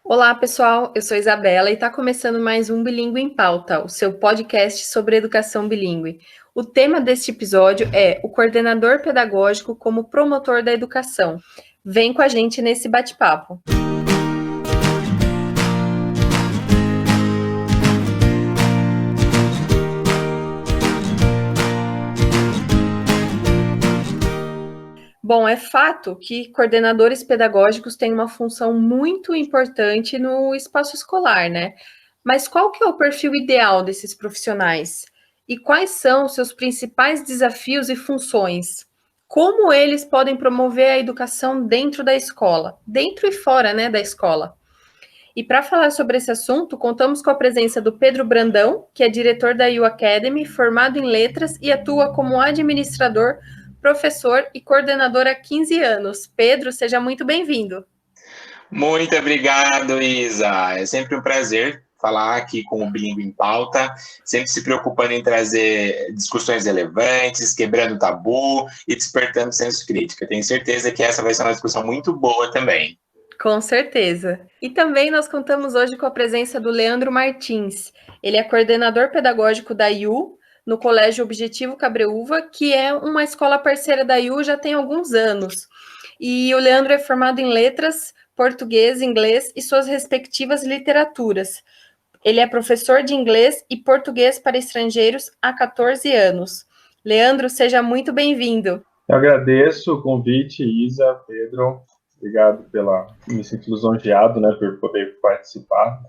Olá, pessoal. Eu sou Isabela e está começando mais um Bilíngue em Pauta, o seu podcast sobre educação bilíngue. O tema deste episódio é o coordenador pedagógico como promotor da educação. Vem com a gente nesse bate-papo. Bom, é fato que coordenadores pedagógicos têm uma função muito importante no espaço escolar, né? Mas qual que é o perfil ideal desses profissionais? E quais são os seus principais desafios e funções? Como eles podem promover a educação dentro da escola, dentro e fora, né, da escola? E para falar sobre esse assunto, contamos com a presença do Pedro Brandão, que é diretor da U Academy, formado em letras e atua como administrador, professor e coordenador há 15 anos. Pedro, seja muito bem-vindo. Muito obrigado, Isa. É sempre um prazer falar aqui com o Bilíngue em Pauta, sempre se preocupando em trazer discussões relevantes, quebrando tabu e despertando senso crítico. Tenho certeza que essa vai ser uma discussão muito boa também. Com certeza. E também nós contamos hoje com a presença do Leandro Martins. Ele é coordenador pedagógico da IU, no Colégio Objetivo Cabreúva, que é uma escola parceira da IU já tem alguns anos. E o Leandro é formado em letras, português, inglês e suas respectivas literaturas. Ele é professor de inglês e português para estrangeiros há 14 anos. Leandro, seja muito bem-vindo. Eu agradeço o convite, Isa, Pedro. Obrigado me sinto lisonjeado, né, por poder participar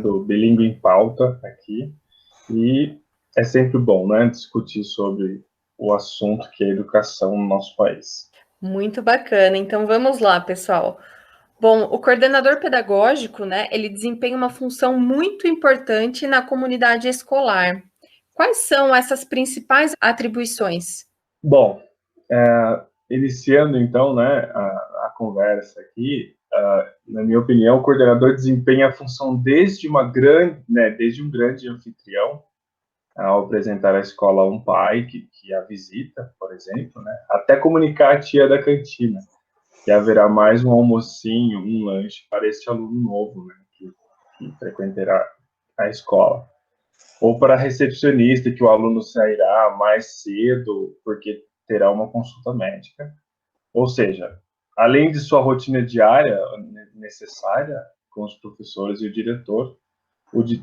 do Bilíngue em Pauta aqui. E é sempre bom, né, discutir sobre o assunto que é a educação no nosso país. Muito bacana. Então vamos lá, pessoal. Bom, o coordenador pedagógico, né, ele desempenha uma função muito importante na comunidade escolar. Quais são essas principais atribuições? Bom, iniciando então, né, a conversa aqui, na minha opinião, o coordenador desempenha a função desde um grande anfitrião, ao apresentar a escola a um pai que a visita, por exemplo, né, até comunicar à tia da cantina que haverá mais um almocinho, um lanche para este aluno novo, né, que frequentará a escola. Ou para a recepcionista, que o aluno sairá mais cedo porque terá uma consulta médica. Ou seja, além de sua rotina diária necessária com os professores e o diretor,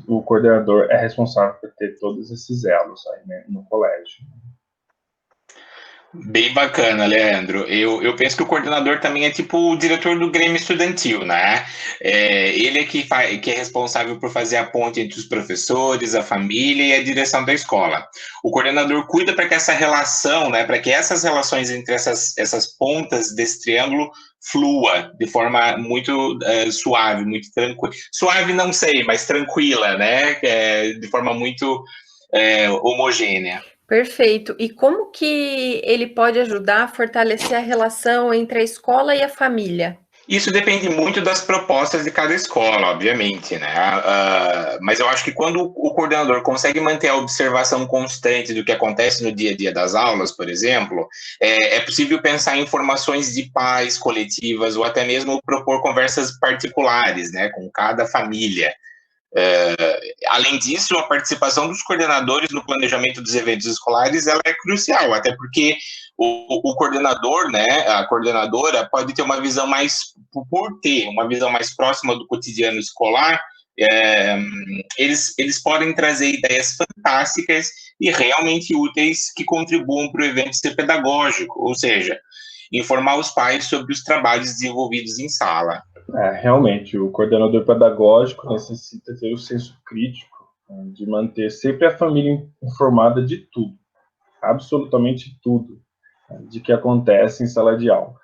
o coordenador é responsável por ter todos esses elos aí, né, no colégio. Bem bacana, Leandro. Eu penso que o coordenador também é tipo o diretor do Grêmio Estudantil, né? Ele é que é responsável por fazer a ponte entre os professores, a família e a direção da escola. O coordenador cuida para que essa relação, né, para que essas relações entre essas pontas desse triângulo flua de forma muito suave, muito tranquila. Suave não sei, mas tranquila, né? De forma muito homogênea. Perfeito. E como que ele pode ajudar a fortalecer a relação entre a escola e a família? Isso depende muito das propostas de cada escola, obviamente, né? Mas eu acho que quando o coordenador consegue manter a observação constante do que acontece no dia a dia das aulas, por exemplo, é possível pensar em formações de paz coletivas ou até mesmo propor conversas particulares, né, com cada família. Além disso, a participação dos coordenadores no planejamento dos eventos escolares ela é crucial, até porque o coordenador, né, a coordenadora pode ter uma visão por ter uma visão mais próxima do cotidiano escolar, eles podem trazer ideias fantásticas e realmente úteis que contribuam para o evento ser pedagógico, ou seja, informar os pais sobre os trabalhos desenvolvidos em sala. Realmente, o coordenador pedagógico necessita ter o senso crítico, né, de manter sempre a família informada de tudo, absolutamente tudo, né, de que acontece em sala de aula.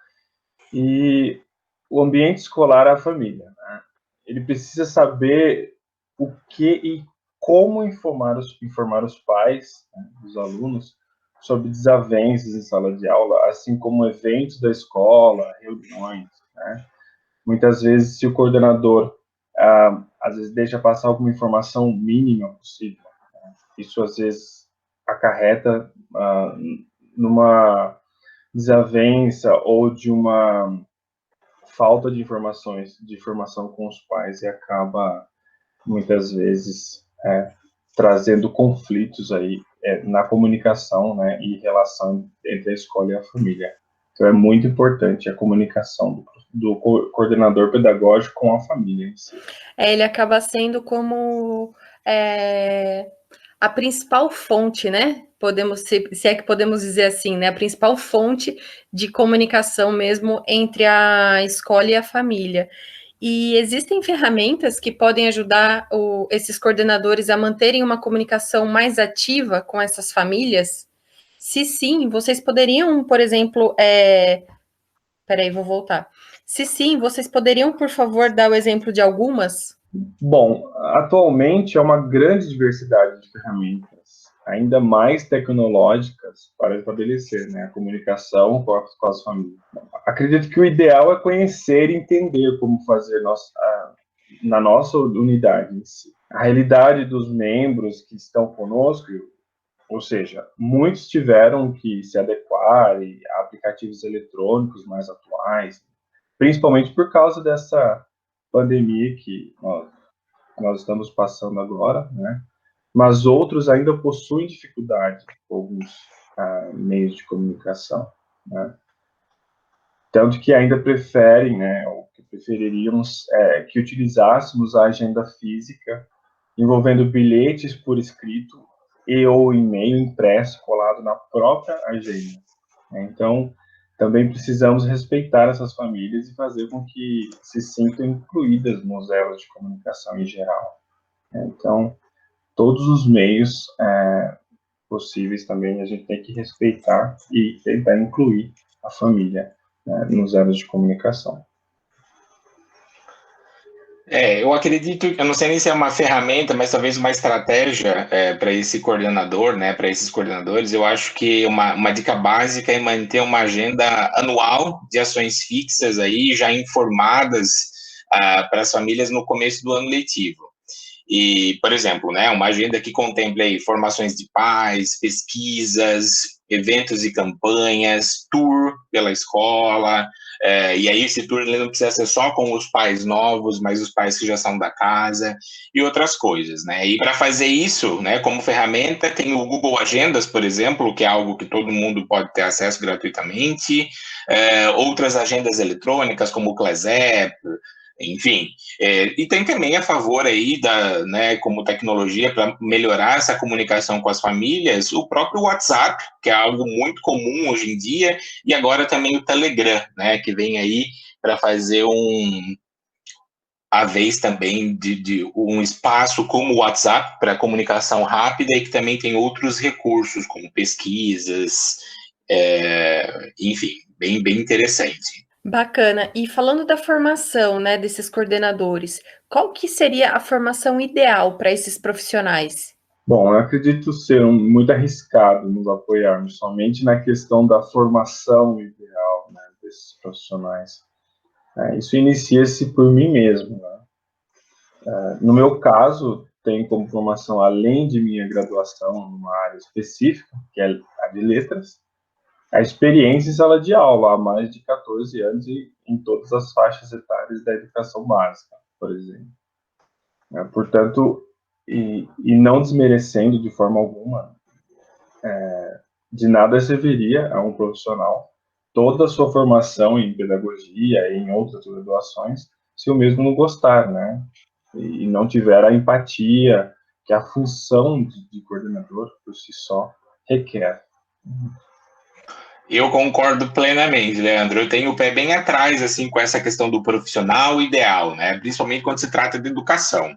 E o ambiente escolar é a família, né? Ele precisa saber o que e como informar os pais, né, dos alunos sobre desavenças em sala de aula, assim como eventos da escola, reuniões, né? Muitas vezes, se o coordenador, às vezes, deixa passar alguma informação mínima possível, né, isso, às vezes, acarreta numa desavença ou de uma falta de informações, de informação com os pais, e acaba, muitas vezes, trazendo conflitos aí na comunicação, né, e relação entre a escola e a família. Então, é muito importante a comunicação do coordenador pedagógico com a família em si. Ele acaba sendo como a principal fonte, né? Se é que podemos dizer assim, né? A principal fonte de comunicação mesmo entre a escola e a família. E existem ferramentas que podem ajudar esses coordenadores a manterem uma comunicação mais ativa com essas famílias? Se sim, vocês poderiam, por exemplo, peraí, vou voltar. Se sim, vocês poderiam, por favor, dar o exemplo de algumas? Bom, atualmente é uma grande diversidade de ferramentas, ainda mais tecnológicas, para estabelecer, né, a comunicação com as famílias. Acredito que o ideal é conhecer e entender como fazer na nossa unidade em si. A realidade dos membros que estão conosco, ou seja, muitos tiveram que se adequar a aplicativos eletrônicos mais atuais, principalmente por causa dessa pandemia que nós estamos passando agora, né? Mas outros ainda possuem dificuldade com alguns meios de comunicação, né? Tanto que ainda preferem, né, ou que preferiríamos que utilizássemos a agenda física, envolvendo bilhetes por escrito e ou e-mail impresso colado na própria agenda, né? Então, também precisamos respeitar essas famílias e fazer com que se sintam incluídas nos elos de comunicação em geral. Então, todos os meios possíveis também a gente tem que respeitar e tentar incluir a família, né, nos elos de comunicação. Eu acredito, eu não sei nem se é uma ferramenta, mas talvez uma estratégia para esse coordenador, né, para esses coordenadores. Eu acho que uma dica básica é manter uma agenda anual de ações fixas aí, já informadas para as famílias no começo do ano letivo. E, por exemplo, né, uma agenda que contemple aí formações de pais, pesquisas, eventos e campanhas, tour pela escola, e aí esse tour ele não precisa ser só com os pais novos, mas os pais que já são da casa e outras coisas, né? E para fazer isso, né, como ferramenta, tem o Google Agendas, por exemplo, que é algo que todo mundo pode ter acesso gratuitamente, outras agendas eletrônicas, como o ClassApp, enfim, e tem também a favor aí né, como tecnologia para melhorar essa comunicação com as famílias, o próprio WhatsApp, que é algo muito comum hoje em dia, e agora também o Telegram, né, que vem aí para fazer a vez também de um espaço como o WhatsApp para comunicação rápida e que também tem outros recursos, como pesquisas, enfim, bem interessante. Bacana. E falando da formação, né, desses coordenadores, qual que seria a formação ideal para esses profissionais? Bom, eu acredito ser muito arriscado nos apoiarmos somente na questão da formação ideal, né, desses profissionais. Isso inicia-se por mim mesmo, né? No meu caso, tenho como formação, além de minha graduação numa área específica, que é a de letras, a experiência em sala de aula há mais de 14 anos e em todas as faixas etárias da educação básica, por exemplo. Portanto, e não desmerecendo de forma alguma, de nada serviria a um profissional toda a sua formação em pedagogia e em outras graduações se o mesmo não gostar, né? E não tiver a empatia que a função de coordenador por si só requer. Eu concordo plenamente, Leandro. Eu tenho o pé bem atrás, assim, com essa questão do profissional ideal, né? Principalmente quando se trata de educação.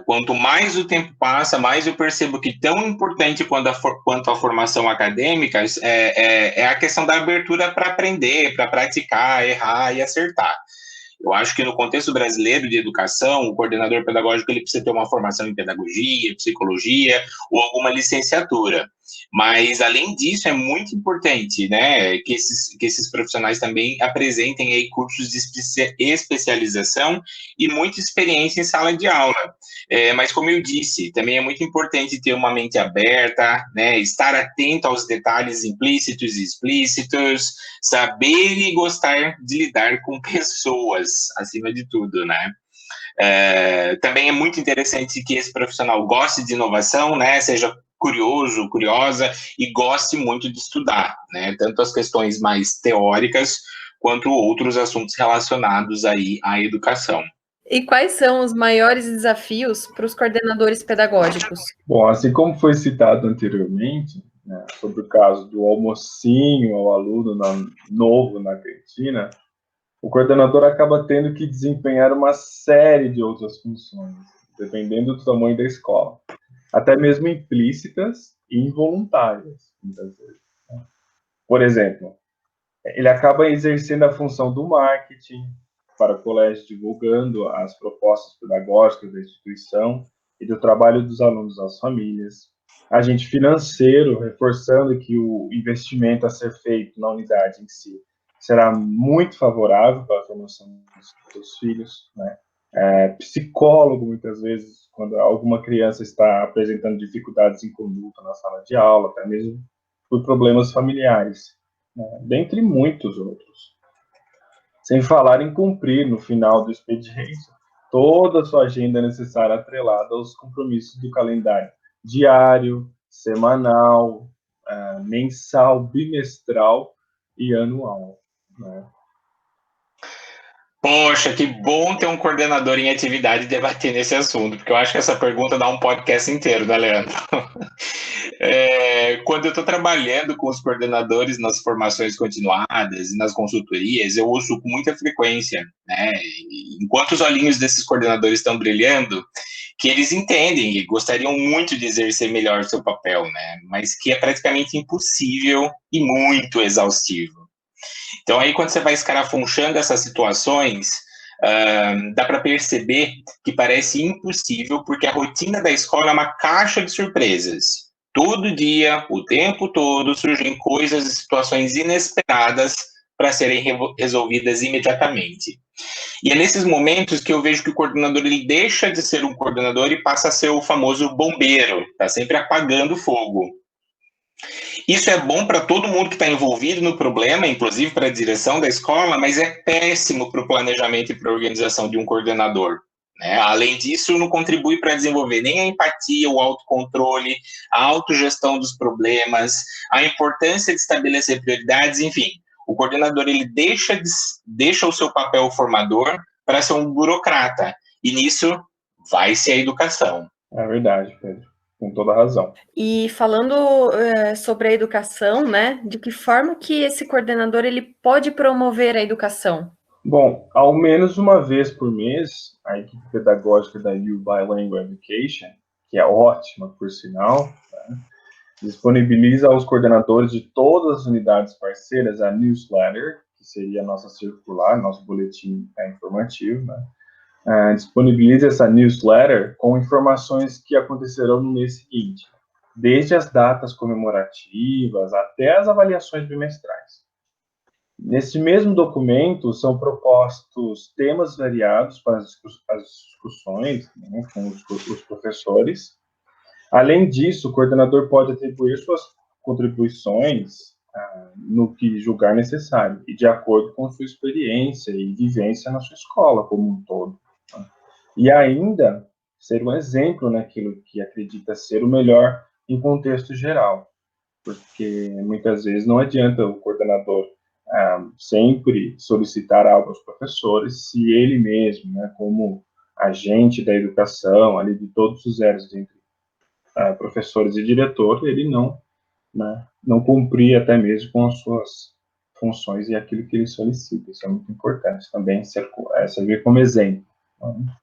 Quanto mais o tempo passa, mais eu percebo que tão importante quanto a formação acadêmica é a questão da abertura para aprender, para praticar, errar e acertar. Eu acho que no contexto brasileiro de educação, o coordenador pedagógico ele precisa ter uma formação em pedagogia, psicologia ou alguma licenciatura. Mas, além disso, é muito importante, né, que esses profissionais também apresentem aí cursos de especialização e muita experiência em sala de aula. Mas, como eu disse, também é muito importante ter uma mente aberta, né, estar atento aos detalhes implícitos e explícitos, saber e gostar de lidar com pessoas, acima de tudo, né? Também é muito interessante que esse profissional goste de inovação, né, seja curioso, curiosa e goste muito de estudar, né, tanto as questões mais teóricas quanto outros assuntos relacionados aí à educação. E quais são os maiores desafios para os coordenadores pedagógicos? Bom, assim como foi citado anteriormente, né, sobre o caso do almocinho ao aluno novo na cantina, o coordenador acaba tendo que desempenhar uma série de outras funções, dependendo do tamanho da escola, até mesmo implícitas e involuntárias, muitas vezes. Por exemplo, ele acaba exercendo a função do marketing para o colégio, divulgando as propostas pedagógicas da instituição e do trabalho dos alunos às famílias. Agente financeiro, reforçando que o investimento a ser feito na unidade em si será muito favorável para a formação dos seus filhos, né? Psicólogo, muitas vezes, quando alguma criança está apresentando dificuldades em conduta na sala de aula, até mesmo por problemas familiares, né? Dentre muitos outros. Sem falar em cumprir, no final do expediente, toda a sua agenda necessária atrelada aos compromissos do calendário diário, semanal, mensal, bimestral e anual, né? Poxa, que bom ter um coordenador em atividade e debater nesse assunto, porque eu acho que essa pergunta dá um podcast inteiro, né, Leandro? Quando eu estou trabalhando com os coordenadores nas formações continuadas e nas consultorias, eu ouço com muita frequência, né, enquanto os olhinhos desses coordenadores estão brilhando, que eles entendem e gostariam muito de exercer melhor seu papel, né, mas que é praticamente impossível e muito exaustivo. Então, aí, quando você vai escarafunchando essas situações, dá para perceber que parece impossível, porque a rotina da escola é uma caixa de surpresas. Todo dia, o tempo todo, surgem coisas e situações inesperadas para serem resolvidas imediatamente. E é nesses momentos que eu vejo que o coordenador ele deixa de ser um coordenador e passa a ser o famoso bombeiro, está sempre apagando o fogo. Isso é bom para todo mundo que está envolvido no problema, inclusive para a direção da escola, mas é péssimo para o planejamento e para a organização de um coordenador, né? Além disso, não contribui para desenvolver nem a empatia, o autocontrole, a autogestão dos problemas, a importância de estabelecer prioridades, enfim. O coordenador ele deixa o seu papel formador para ser um burocrata, e nisso vai-se a educação. É verdade, Pedro. Com toda razão. E falando sobre a educação, né, de que forma que esse coordenador ele pode promover a educação? Bom, ao menos uma vez por mês, a equipe pedagógica da U Bilingual Education, que é ótima, por sinal, né, disponibiliza aos coordenadores de todas as unidades parceiras a newsletter, que seria a nossa circular, nosso boletim informativo, né? Disponibiliza essa newsletter com informações que acontecerão no mês seguinte, desde as datas comemorativas até as avaliações bimestrais. Nesse mesmo documento são propostos temas variados para as discussões, né, com os professores. Além disso, o coordenador pode atribuir suas contribuições no que julgar necessário e de acordo com sua experiência e vivência na sua escola como um todo. E ainda ser um exemplo naquilo que acredita ser o melhor em contexto geral, porque muitas vezes não adianta o coordenador sempre solicitar algo aos professores se ele mesmo, né, como agente da educação, ali de todos os elos entre professores e diretor, ele não cumprir até mesmo com as suas funções e aquilo que ele solicita. Isso é muito importante também, servir como exemplo.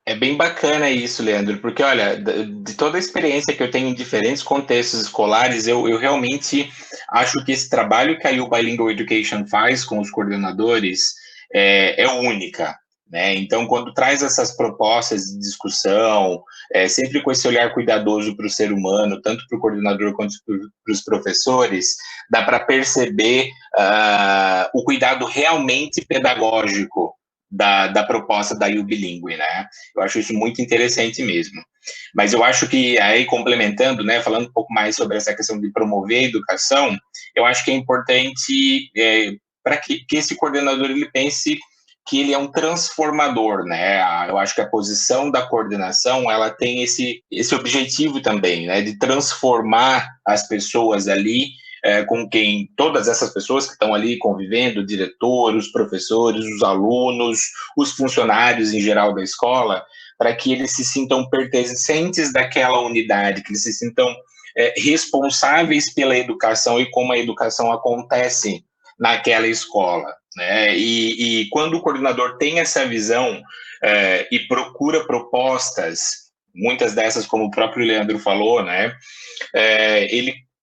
É bem bacana isso, Leandro, porque, olha, de toda a experiência que eu tenho em diferentes contextos escolares, eu realmente acho que esse trabalho que a U Bilingual Education faz com os coordenadores é única, né? Então, quando traz essas propostas de discussão, sempre com esse olhar cuidadoso para o ser humano, tanto para o coordenador quanto para os professores, dá para perceber o cuidado realmente pedagógico da proposta da IU Bilíngue, né? Eu acho isso muito interessante mesmo. Mas eu acho que, aí complementando, né, falando um pouco mais sobre essa questão de promover a educação, eu acho que é importante para que esse coordenador ele pense que ele é um transformador, né? Eu acho que a posição da coordenação, ela tem esse objetivo também, né? De transformar as pessoas ali, com quem, todas essas pessoas que estão ali convivendo, o diretor, os professores, os alunos, os funcionários em geral da escola, para que eles se sintam pertencentes daquela unidade, que eles se sintam responsáveis pela educação e como a educação acontece naquela escola, né? E quando o coordenador tem essa visão e procura propostas, muitas dessas, como o próprio Leandro falou, né?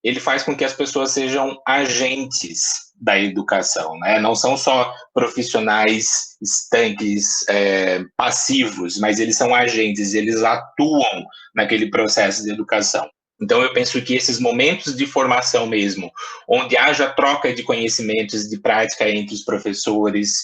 Ele faz com que as pessoas sejam agentes da educação, né? Não são só profissionais estanques, passivos, mas eles são agentes, eles atuam naquele processo de educação. Então, eu penso que esses momentos de formação mesmo, onde haja troca de conhecimentos, de prática entre os professores,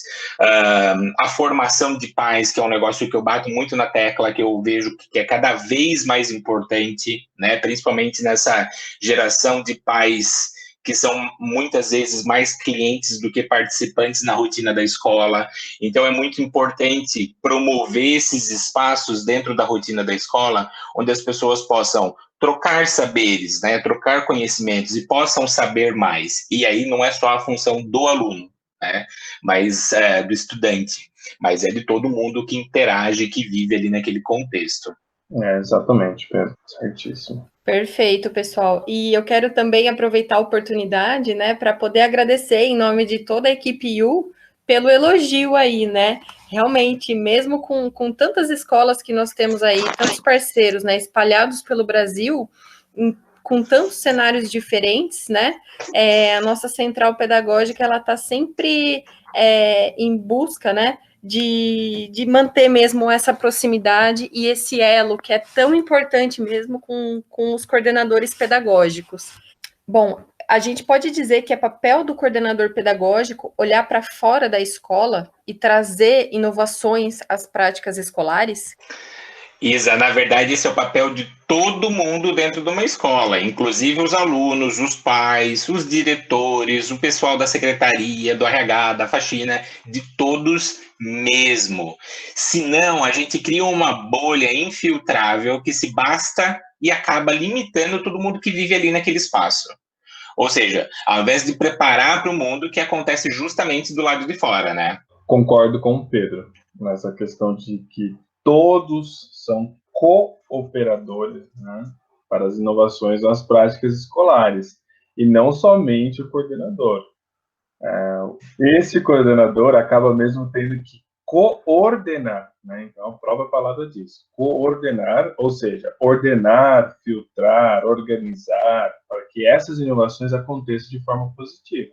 a formação de pais, que é um negócio que eu bato muito na tecla, que eu vejo que é cada vez mais importante, né, principalmente nessa geração de pais que são muitas vezes mais clientes do que participantes na rotina da escola. Então, é muito importante promover esses espaços dentro da rotina da escola, onde as pessoas possam trocar saberes, né, trocar conhecimentos e possam saber mais. E aí não é só a função do aluno, né, mas do estudante, mas é de todo mundo que interage, que vive ali naquele contexto. Exatamente, Pedro, certíssimo. Perfeito, pessoal. E eu quero também aproveitar a oportunidade, né, para poder agradecer em nome de toda a equipe U pelo elogio aí, né? Realmente, mesmo com tantas escolas que nós temos aí, tantos parceiros, né, espalhados pelo Brasil, com tantos cenários diferentes, né? A nossa central pedagógica, ela está sempre em busca, né, de manter mesmo essa proximidade e esse elo que é tão importante mesmo com os coordenadores pedagógicos. Bom, a gente pode dizer que é papel do coordenador pedagógico olhar para fora da escola e trazer inovações às práticas escolares? Isa, na verdade, esse é o papel de todo mundo dentro de uma escola, inclusive os alunos, os pais, os diretores, o pessoal da secretaria, do RH, da faxina, de todos mesmo. Senão, a gente cria uma bolha infiltrável que se basta e acaba limitando todo mundo que vive ali naquele espaço. Ou seja, ao invés de preparar para o mundo, que acontece justamente do lado de fora, né? Concordo com o Pedro nessa questão de que todos são cooperadores, né, para as inovações nas práticas escolares, e não somente o coordenador. Esse coordenador acaba mesmo tendo que coordenar, né? Então, a própria palavra diz, coordenar, ou seja, ordenar, filtrar, organizar, para que essas inovações aconteçam de forma positiva.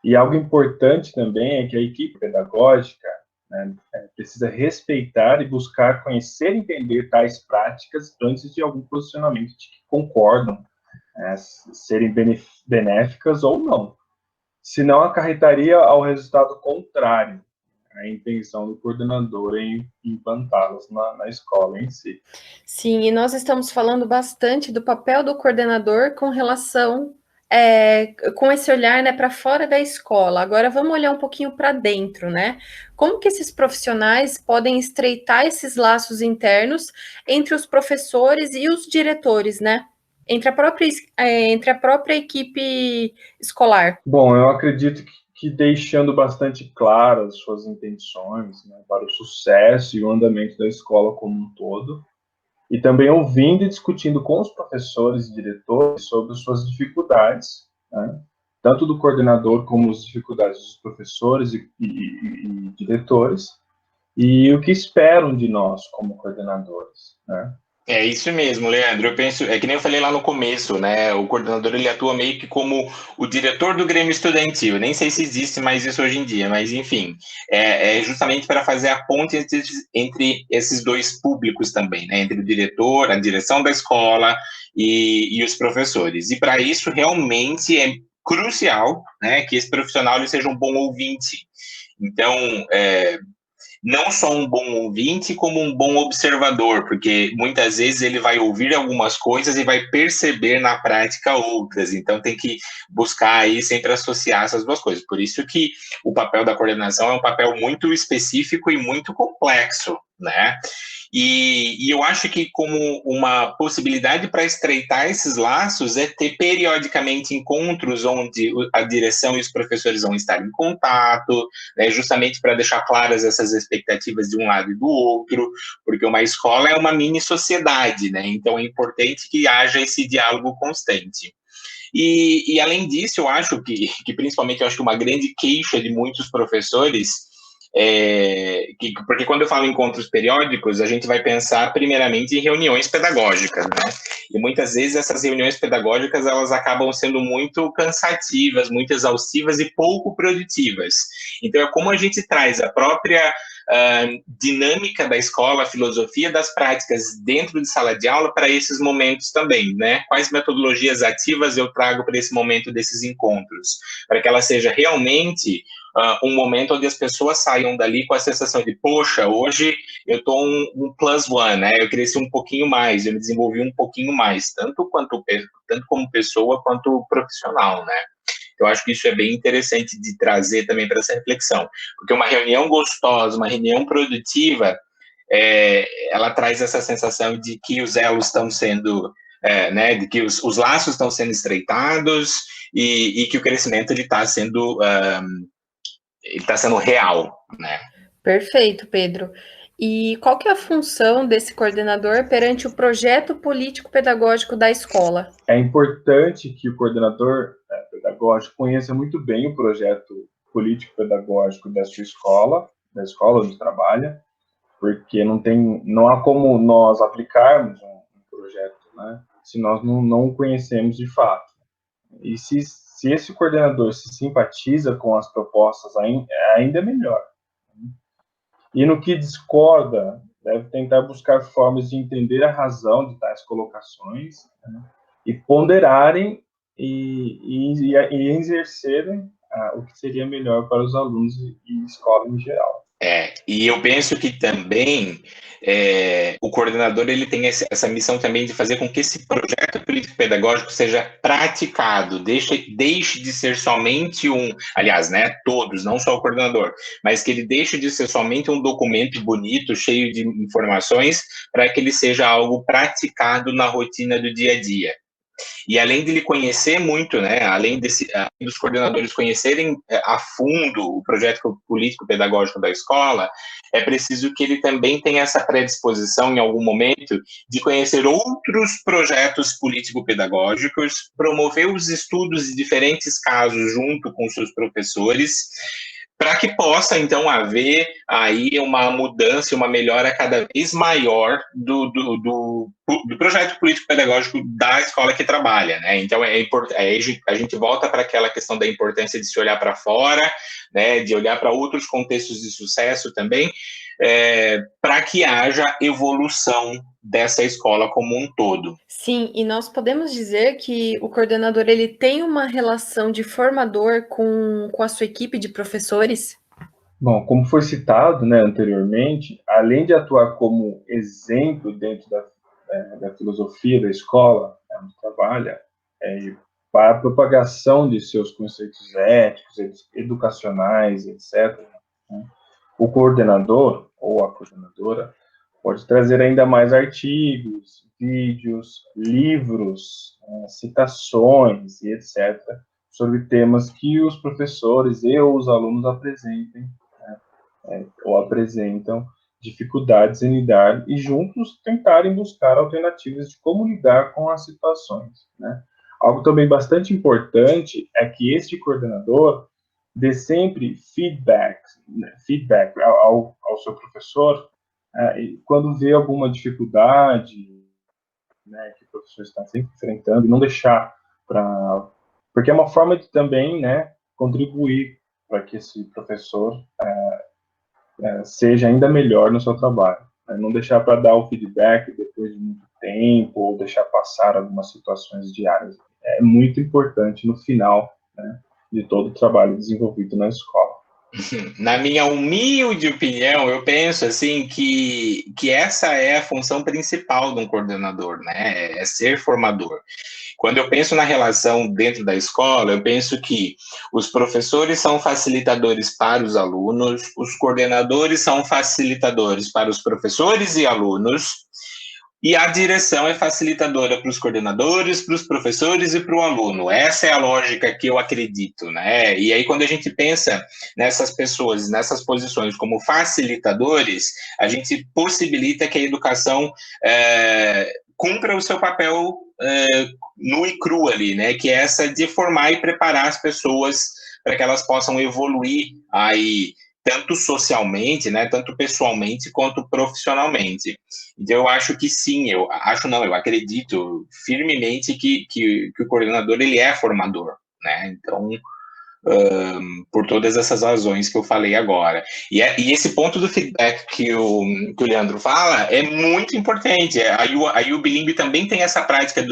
E algo importante também é que a equipe pedagógica, né, precisa respeitar e buscar conhecer e entender tais práticas antes de algum posicionamento de que concordam serem benéficas ou não. Senão acarretaria ao resultado contrário, a intenção do coordenador em implantá-las na escola em si. Sim, e nós estamos falando bastante do papel do coordenador com relação com esse olhar, né, para fora da escola. Agora vamos olhar um pouquinho para dentro, né? Como que esses profissionais podem estreitar esses laços internos entre os professores e os diretores, né? Entre a própria equipe escolar. Bom, eu acredito que deixando bastante claras suas intenções, né, para o sucesso e o andamento da escola como um todo, e também ouvindo e discutindo com os professores e diretores sobre suas dificuldades, né, tanto do coordenador como as dificuldades dos professores e diretores, e o que esperam de nós como coordenadores, né? É isso mesmo, Leandro. Eu penso, é que nem eu falei lá no começo, né? O coordenador ele atua meio que como o diretor do Grêmio Estudantil. Nem sei se existe mais isso hoje em dia, mas enfim, é justamente para fazer a ponte entre esses dois públicos também, né? Entre o diretor, a direção da escola e os professores. E para isso realmente é crucial, né, que esse profissional ele seja um bom ouvinte. Então, não só um bom ouvinte, como um bom observador, porque muitas vezes ele vai ouvir algumas coisas e vai perceber na prática outras. Então tem que buscar aí sempre associar essas duas coisas. Por isso que o papel da coordenação é um papel muito específico e muito complexo, né? E eu acho que como uma possibilidade para estreitar esses laços é ter periodicamente encontros onde a direção e os professores vão estar em contato, né, justamente para deixar claras essas expectativas de um lado e do outro, porque uma escola é uma mini sociedade, né? Então é importante que haja esse diálogo constante. E além disso, eu acho que principalmente eu acho que uma grande queixa de muitos professores porque quando eu falo em encontros periódicos, a gente vai pensar primeiramente em reuniões pedagógicas, né? E muitas vezes essas reuniões pedagógicas elas acabam sendo muito cansativas, muito exaustivas e pouco produtivas. Então é como a gente traz a própria dinâmica da escola, a filosofia das práticas dentro de sala de aula para esses momentos também, né? Quais metodologias ativas eu trago para esse momento desses encontros, para que ela seja realmente um momento onde as pessoas saiam dali com a sensação de, poxa, hoje eu estou um plus one, né? Eu cresci um pouquinho mais, eu me desenvolvi um pouquinho mais, tanto como pessoa quanto profissional, né? Eu acho que isso é bem interessante de trazer também para essa reflexão, porque uma reunião gostosa, uma reunião produtiva, ela traz essa sensação de que os elos estão sendo, né, de que os laços estão sendo estreitados e que o crescimento ele está sendo real, né? Perfeito, Pedro. E qual que é a função desse coordenador perante o projeto político-pedagógico da escola? É importante que o coordenador pedagógico conheça muito bem o projeto político-pedagógico da sua escola, da escola onde trabalha, porque não há como nós aplicarmos um projeto, né, se nós não o conhecemos de fato. E se esse coordenador se simpatiza com as propostas, ainda é melhor. E no que discorda, deve tentar buscar formas de entender a razão de tais colocações, né, e ponderarem e exercerem o que seria melhor para os alunos e escola em geral. E eu penso que também o coordenador ele tem essa missão também de fazer com que esse projeto político-pedagógico seja praticado, deixe de ser somente aliás, né, todos, não só o coordenador, mas que ele deixe de ser somente um documento bonito, cheio de informações, para que ele seja algo praticado na rotina do dia a dia. E além de ele conhecer muito, né, além dos coordenadores conhecerem a fundo o projeto político-pedagógico da escola, é preciso que ele também tenha essa predisposição, em algum momento, de conhecer outros projetos político-pedagógicos, promover os estudos de diferentes casos junto com seus professores, para que possa, então, haver aí uma mudança, uma melhora cada vez maior do projeto político-pedagógico da escola que trabalha, né? Então, a gente volta para aquela questão da importância de se olhar para fora, né? De olhar para outros contextos de sucesso também, para que haja evolução dessa escola como um todo. Sim, e nós podemos dizer que o coordenador ele tem uma relação de formador com a sua equipe de professores? Bom, como foi citado, né, anteriormente, além de atuar como exemplo dentro da filosofia da escola, onde trabalha, para a propagação de seus conceitos éticos, educacionais, etc., né, o coordenador ou a coordenadora pode trazer ainda mais artigos, vídeos, livros, citações e etc., sobre temas que os professores e os alunos apresentem, ou apresentam dificuldades em lidar e juntos tentarem buscar alternativas de como lidar com as situações, né? Algo também bastante importante é que este coordenador dê sempre feedback ao seu professor, quando vê alguma dificuldade né, que o professor está sempre enfrentando, e não deixar porque é uma forma de também, né, contribuir para que esse professor seja ainda melhor no seu trabalho, né? Não deixar para dar o feedback depois de muito tempo, ou deixar passar algumas situações diárias. É muito importante no final, né, de todo o trabalho desenvolvido na escola. Na minha humilde opinião, eu penso assim que essa é a função principal de um coordenador, né? É ser formador. Quando eu penso na relação dentro da escola, eu penso que os professores são facilitadores para os alunos, os coordenadores são facilitadores para os professores e alunos, e a direção é facilitadora para os coordenadores, para os professores e para o aluno. Essa é a lógica que eu acredito, né? E aí, quando a gente pensa nessas pessoas, nessas posições como facilitadores, a gente possibilita que a educação cumpra o seu papel nu e cru ali, né? Que é essa de formar e preparar as pessoas para que elas possam evoluir aí, tanto socialmente, né, tanto pessoalmente quanto profissionalmente. Então, eu acho que sim, eu acredito firmemente que o coordenador, ele é formador, né, então, por todas essas razões que eu falei agora. E esse ponto do feedback que o Leandro fala é muito importante. Aí o bilíngue também tem essa prática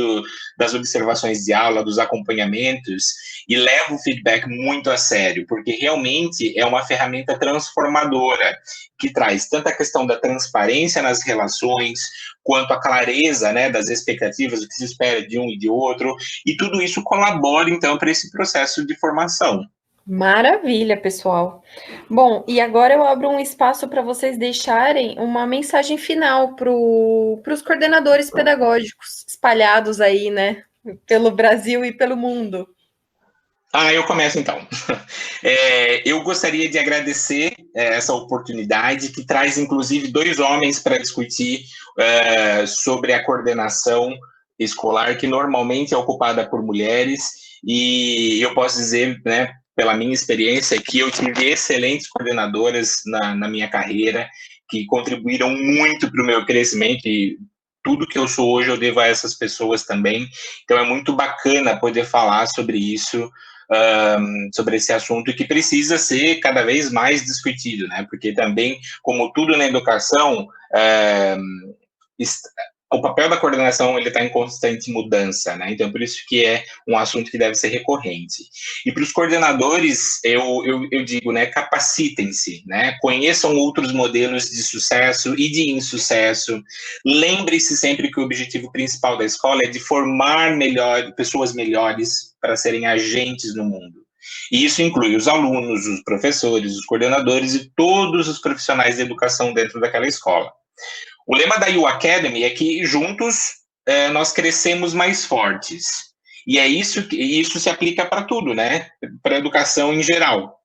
das observações de aula, dos acompanhamentos, e leva o feedback muito a sério, porque realmente é uma ferramenta transformadora, que traz tanto a questão da transparência nas relações, quanto a clareza, né, das expectativas, o que se espera de um e de outro, e tudo isso colabora, então, para esse processo de formação. Maravilha, pessoal. Bom, e agora eu abro um espaço para vocês deixarem uma mensagem final para os coordenadores pedagógicos espalhados aí, né, pelo Brasil e pelo mundo. Eu começo então. Eu gostaria de agradecer essa oportunidade, que traz inclusive 2 homens para discutir sobre a coordenação escolar, que normalmente é ocupada por mulheres, e eu posso dizer, né, pela minha experiência, que eu tive excelentes coordenadoras na minha carreira, que contribuíram muito para o meu crescimento, e tudo que eu sou hoje eu devo a essas pessoas também. Então é muito bacana poder falar sobre isso, sobre esse assunto, que precisa ser cada vez mais discutido, né? Porque também, como tudo na educação, o papel da coordenação, ele está em constante mudança, né? Então, por isso que é um assunto que deve ser recorrente. E para os coordenadores, eu digo, né, capacitem-se, né? Conheçam outros modelos de sucesso e de insucesso. Lembre-se sempre que o objetivo principal da escola é de formar pessoas melhores para serem agentes no mundo. E isso inclui os alunos, os professores, os coordenadores e todos os profissionais de educação dentro daquela escola. O lema da U Academy é que juntos nós crescemos mais fortes. E isso se aplica para tudo, né? Para a educação em geral.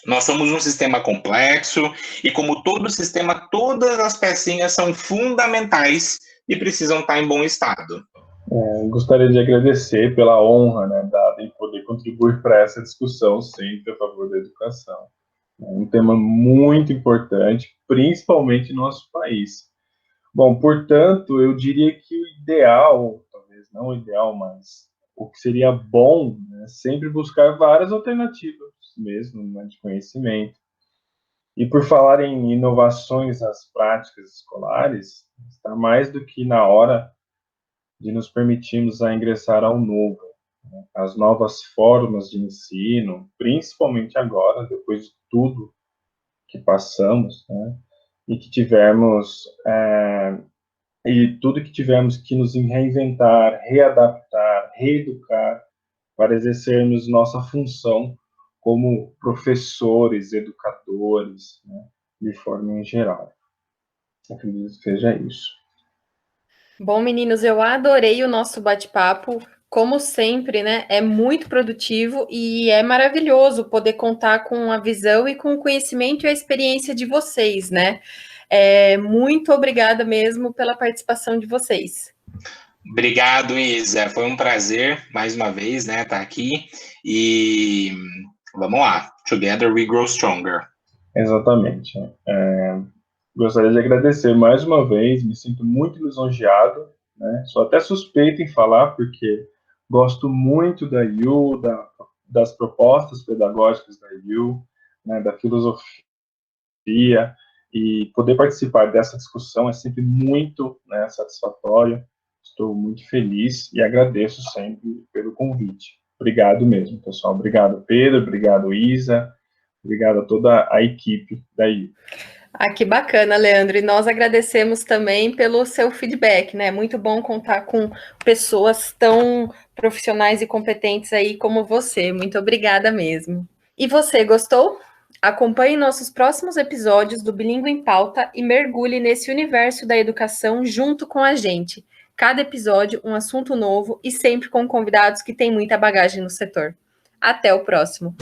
Nós somos um sistema complexo e, como todo sistema, todas as pecinhas são fundamentais e precisam estar em bom estado. Gostaria de agradecer pela honra, né, dada em poder contribuir para essa discussão sempre a favor da educação. É um tema muito importante, principalmente no nosso país. Bom, portanto, eu diria que o ideal, talvez não o ideal, mas o que seria bom, né, sempre buscar várias alternativas mesmo, né, de conhecimento. E por falar em inovações nas práticas escolares, está mais do que na hora de nos permitirmos a ingressar ao novo, né, as novas formas de ensino, principalmente agora, depois de tudo que passamos, né, e que tivemos tudo que tivemos que nos reinventar, readaptar, reeducar para exercermos nossa função como professores, educadores, né, de forma em geral. Acredito que seja isso. Bom, meninos, eu adorei o nosso bate-papo. Como sempre, né? É muito produtivo e é maravilhoso poder contar com a visão e com o conhecimento e a experiência de vocês, né? Muito obrigada mesmo pela participação de vocês. Obrigado, Isa. Foi um prazer, mais uma vez, né, estar aqui. E vamos lá. Together we grow stronger. Exatamente. Gostaria de agradecer mais uma vez, me sinto muito lisonjeado, né? Sou até suspeito em falar, porque gosto muito da IU, das propostas pedagógicas da IU, né, da filosofia, e poder participar dessa discussão é sempre muito, né, satisfatório. Estou muito feliz e agradeço sempre pelo convite. Obrigado mesmo, pessoal. Obrigado, Pedro. Obrigado, Isa. Obrigado a toda a equipe da IU. Ah, que bacana, Leandro. E nós agradecemos também pelo seu feedback, né? Muito bom contar com pessoas tão profissionais e competentes aí como você. Muito obrigada mesmo. E você, gostou? Acompanhe nossos próximos episódios do Bilíngue em Pauta e mergulhe nesse universo da educação junto com a gente. Cada episódio, um assunto novo e sempre com convidados que têm muita bagagem no setor. Até o próximo!